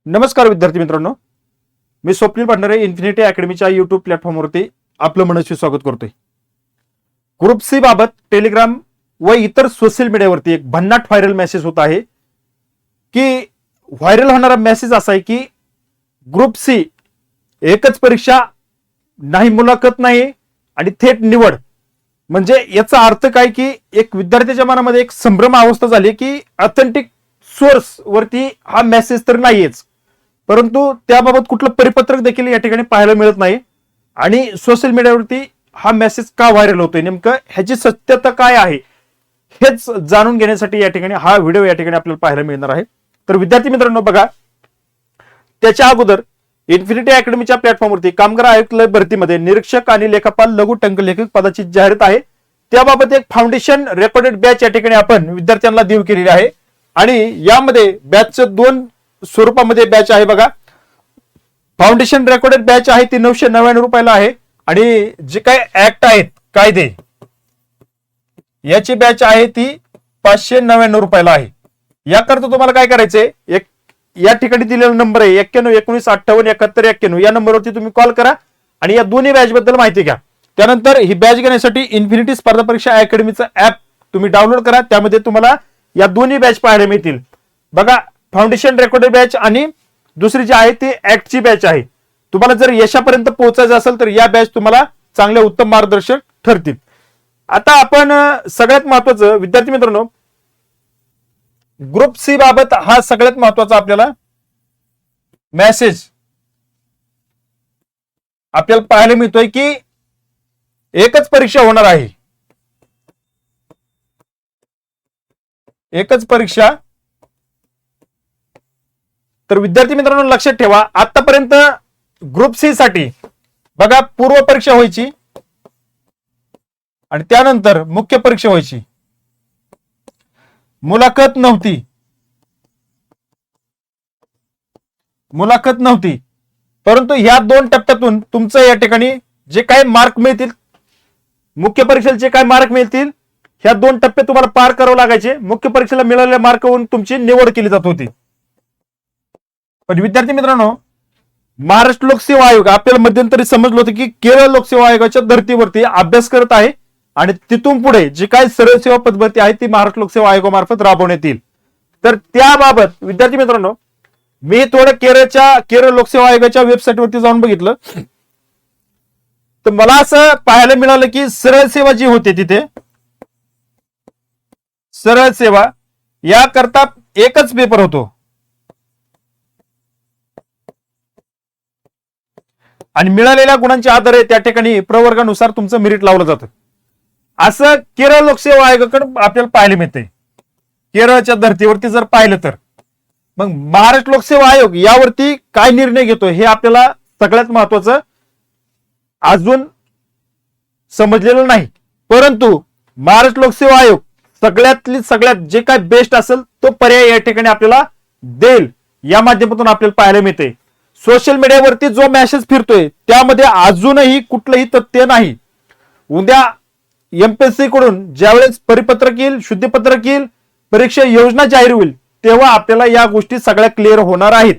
नमस्कार विद्यार्थी मित्रांनो, मी स्वप्नील पांढरे इन्फिनिटी अकॅडमीच्या युट्यूब प्लॅटफॉर्मवरती आपलं मनस्वी स्वागत करतोय. ग्रुप सी बाबत टेलिग्राम व इतर सोशल मीडियावरती एक भन्नाट व्हायरल मेसेज होत आहे की व्हायरल होणारा मेसेज असा आहे की ग्रुप सी एकच परीक्षा नाही, मुलाखत नाही आणि थेट निवड. म्हणजे याचा अर्थ काय की एक विद्यार्थ्याच्या मनामध्ये एक संभ्रम अवस्था झाली की ऑथेंटिक सोर्स वरती हा मेसेज तर नाहीयेच, परंतु त्याबाबत कुठलं परिपत्रक देखील या ठिकाणी पाहायला मिळत नाही. आणि सोशल मीडियावरती हा मेसेज का व्हायरल होतोय, नेमकं ह्याची सत्यता काय आहे हेच जाणून घेण्यासाठी या ठिकाणी हा व्हिडिओ या ठिकाणी आपल्याला पाहायला मिळणार आहे. तर विद्यार्थी मित्रांनो बघा, त्याच्या अगोदर इन्फिनिटी अकॅडमीच्या प्लॅटफॉर्मवरती कामगार आयुक्त भरतीमध्ये निरीक्षक आणि लेखापाल लघु टंकलेखक पदाची जाहिरात आहे. त्याबाबत एक फाउंडेशन रेकॉर्डेड बॅच या ठिकाणी आपण विद्यार्थ्यांना देऊ केलेली आहे आणि यामध्ये बॅचचं दोन स्वरूपामध्ये बॅच आहे. बघा, फाउंडेशन रेकॉर्डेड बॅच आहे ती 999 रुपयाला आहे आणि जे काही ऍक्ट आहेत कायदे याची बॅच आहे ती 599 रुपयाला आहे. याकरता तुम्हाला काय करायचंय, एक या ठिकाणी दिलेला नंबर आहे 9119587191 या नंबरवरती तुम्ही कॉल करा आणि या दोन्ही बॅच बद्दल माहिती घ्या. त्यानंतर ही बॅच घेण्यासाठी इन्फिनिटी स्पर्धा परीक्षा अकॅडमीचं ऍप तुम्ही डाउनलोड करा. त्यामध्ये तुम्हाला या दोन्ही बॅच पाहायला मिळतील. बघा, फाउंडेशन रेकॉर्डेड बॅच आणि दुसरी जी आहे ती ऍक्टची बॅच आहे. तुम्हाला जर यशापर्यंत पोहोचायचं असेल तर या बॅच तुम्हाला चांगले उत्तम मार्गदर्शक ठरतील. आता आपण सगळ्यात महत्वाचं विद्यार्थी मित्रांनो, ग्रुप सी बाबत हा सगळ्यात महत्वाचा आपल्याला मेसेज आपल्याला पाहायला मिळतोय की एकच परीक्षा होणार आहे. एकच परीक्षा. तर विद्यार्थी मित्रांनो लक्षात ठेवा, आतापर्यंत ग्रुप सी साठी बघा पूर्व परीक्षा व्हायची आणि त्यानंतर मुख्य परीक्षा व्हायची, मुलाखत नव्हती. परंतु ह्या दोन टप्प्यातून तुमचं या ठिकाणी जे काही मार्क मिळतील, मुख्य परीक्षेला जे काही मार्क मिळतील, ह्या दोन टप्पे तुम्हाला पार करावे लागायचे. मुख्य परीक्षेला मिळालेल्या मार्कवरून तुमची निवड केली जात होती. पण विद्यार्थी मित्रांनो, महाराष्ट्र लोकसेवा आयोग आपल्याला मध्यंतरी समजलं होतं की केरळ लोकसेवा आयोगाच्या धर्तीवरती अभ्यास करत आहे आणि तिथून पुढे जी काही सरळ सेवा पदभरती आहे ती महाराष्ट्र लोकसेवा आयोगामार्फत राबवण्यात येईल. तर त्याबाबत विद्यार्थी मित्रांनो मी थोडं केरळ लोकसेवा आयोगाच्या वेबसाईटवरती जाऊन बघितलं तर मला असं पाहायला मिळालं की सरळ सेवा जी होती तिथे सरळ सेवा याकरता एकच पेपर होतो आणि मिळालेल्या गुणांच्या आधारे त्या ठिकाणी प्रवर्गानुसार तुमचं मेरिट लावलं जातं. असं केरळ लोकसेवा आयोगाकडे आपल्याला पाहायला मिळते. केरळच्या धर्तीवरती जर पाहिलं तर मग महाराष्ट्र लोकसेवा आयोग यावरती काय निर्णय घेतो हे आपल्याला सगळ्यात महत्वाचं अजून समजलेलं नाही. परंतु महाराष्ट्र लोकसेवा आयोग सगळ्यात जे काय बेस्ट असेल तो पर्याय या ठिकाणी आपल्याला देईल या माध्यमातून आपल्याला पाहायला मिळते. सोशल मीडियावरती जो मेसेज फिरतोय त्यामध्ये अजूनही कुठलंही तथ्य नाही. उद्या एमपीएससी कडून ज्यावेळेस परिपत्रक येईल, शुद्धीपत्रक येईल, परीक्षा योजना जाहीर होईल तेव्हा आपल्याला या गोष्टी सगळ्या क्लिअर होणार आहेत.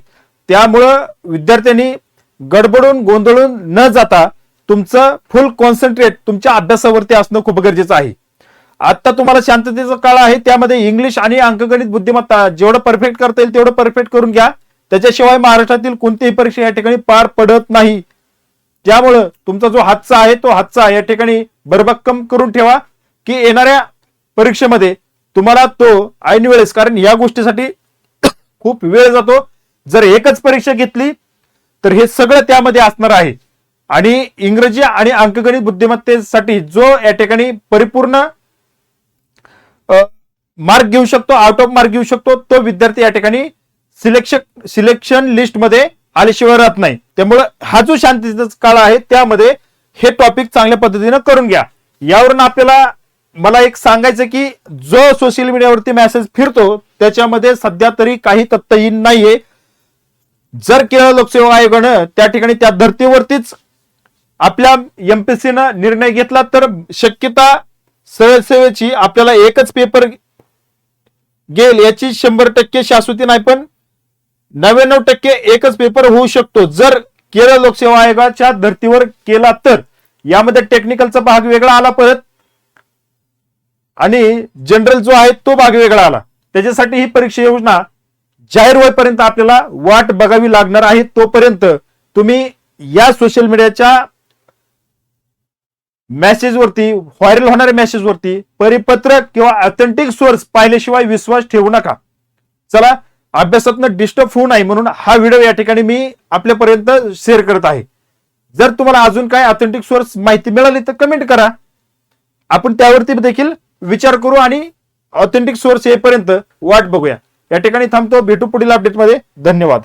त्यामुळं विद्यार्थ्यांनी गडबडून गोंधळून न जाता तुमचं फुल कॉन्सन्ट्रेट तुमच्या अभ्यासावरती असणं खूप गरजेचं आहे. आता तुम्हाला शांततेचा काळ आहे, त्यामध्ये इंग्लिश आणि अंकगणित बुद्धिमत्ता जेवढं परफेक्ट करता येईल तेवढं परफेक्ट करून घ्या. त्याच्याशिवाय महाराष्ट्रातील कोणतीही परीक्षा या ठिकाणी पार पडत नाही. त्यामुळं तुमचा जो हातचा आहे तो हातचा या ठिकाणी भरभक्कम करून ठेवा की येणाऱ्या परीक्षेमध्ये तुम्हाला तो ऐन वेळेस, कारण या गोष्टीसाठी खूप वेळ जातो. जर एकच परीक्षा घेतली तर हे सगळं त्यामध्ये असणार आहे आणि इंग्रजी आणि अंकगणित बुद्धिमत्तेसाठी जो या ठिकाणी परिपूर्ण मार्क घेऊ शकतो, आउट ऑफ मार्क घेऊ शकतो, तो विद्यार्थी या ठिकाणी सिलेक्शन लिस्ट मध्ये आल्याशिवाय राहत नाही. त्यामुळे हा जो शांततेचा काळ आहे त्यामध्ये हे टॉपिक चांगल्या पद्धतीने करून घ्या. यावरून आपल्याला मला एक सांगायचं की जो सोशल मीडियावरती मेसेज फिरतो त्याच्यामध्ये सध्या तरी काही तथ्यहीन नाहीये. जर केरळ लोकसेवा आयोगानं त्या ठिकाणी त्या धर्तीवरतीच आपल्या एमपीएससीनं निर्णय घेतला तर शक्यता सरळ सेवेची आपल्याला एकच पेपर गेल याची 100% शाश्वती नाही, पण 99% एकच पेपर होऊ शकतो जर केरळ लोकसेवा आयोगाच्या धर्तीवर केला तर. यामध्ये टेक्निकलचा भाग वेगळा आला परत आणि जनरल जो आहे तो भाग वेगळा आला. त्याच्यासाठी ही परीक्षा योजना जाहीर होईपर्यंत आपल्याला वाट बघावी लागणार आहे. तोपर्यंत तुम्ही या सोशल मीडियाच्या मेसेजवरती, व्हायरल होणाऱ्या मेसेजवरती परिपत्रक किंवा ऑथेंटिक सोर्स पाहिल्याशिवाय विश्वास ठेवू नका. चला, अभ्यासातनं डिस्टर्ब होऊ नये म्हणून हा व्हिडिओ या ठिकाणी मी आपल्यापर्यंत शेअर करत आहे. जर तुम्हाला अजून काय ऑथेंटिक सोर्स माहिती मिळाली तर कमेंट करा, आपण त्यावरती देखील विचार करू आणि ऑथेंटिक सोर्स येईपर्यंत वाट बघूया. या ठिकाणी थांबतो, भेटू पुढील अपडेटमध्ये. धन्यवाद.